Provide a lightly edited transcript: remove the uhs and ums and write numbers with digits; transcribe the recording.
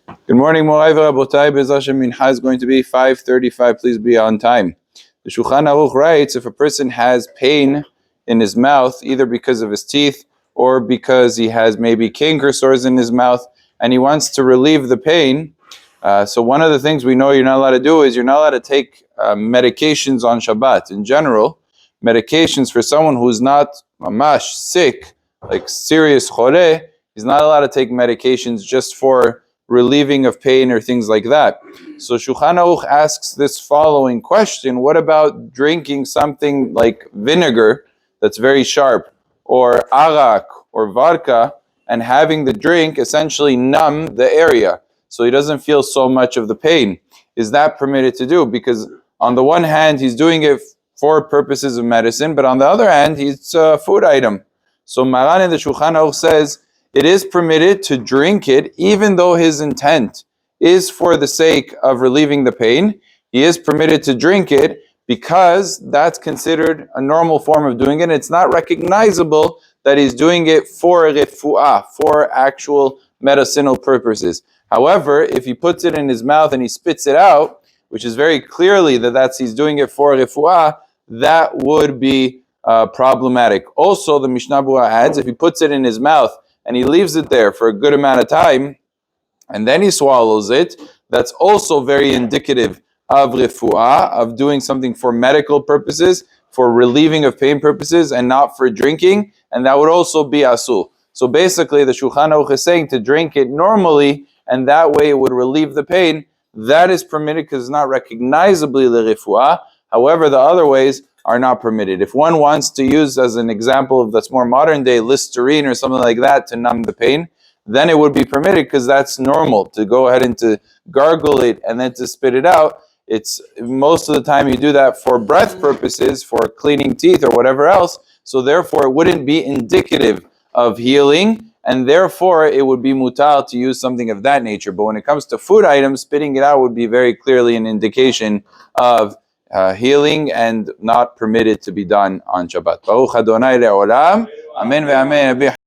Good morning, Morai V'Rabotai. Be'ez Hashem, Mincha is going to be 5:35. Please be on time. The Shulchan Aruch writes, if a person has pain in his mouth, either because of his teeth or because he has maybe canker sores in his mouth, and he wants to relieve the pain, so one of the things we know you're not allowed to do is you're not allowed to take medications on Shabbat. In general, medications for someone who's not mamash sick, like serious choreh, he's not allowed to take medications just for relieving of pain or things like that. So Shulchan Aruch asks this following question: what about drinking something like vinegar that's very sharp, or arak or vodka, and having the drink essentially numb the area so he doesn't feel so much of the pain? Is that permitted to do? Because on the one hand he's doing it for purposes of medicine, but on the other hand it's a food item. So Maran in the Shulchan Aruch says it is permitted to drink it, even though his intent is for the sake of relieving the pain. He is permitted to drink it because that's considered a normal form of doing it. It's not recognizable that he's doing it for refuah, for actual medicinal purposes. However, if he puts it in his mouth and he spits it out, which is very clearly that he's doing it for refuah, that would be problematic. Also, the Mishnah Berurah adds, if he puts it in his mouth and he leaves it there for a good amount of time, and then he swallows it, that's also very indicative of refuah, of doing something for medical purposes, for relieving of pain purposes, and not for drinking, and that would also be asul. So basically, the Shulchan Aruch is saying to drink it normally, and that way it would relieve the pain. That is permitted because it's not recognizably the refuah. However, the other ways are not permitted. If one wants to use as an example of that's more modern day Listerine or something like that to numb the pain, then it would be permitted because that's normal to go ahead and to gargle it and then to spit it out. It's most of the time you do that for breath purposes, for cleaning teeth or whatever else. So therefore it wouldn't be indicative of healing, and therefore it would be mutal to use something of that nature. But when it comes to food items, spitting it out would be very clearly an indication of healing and not permitted to be done on Shabbat. Baruch Adonai le'olam. Amen ve'amen.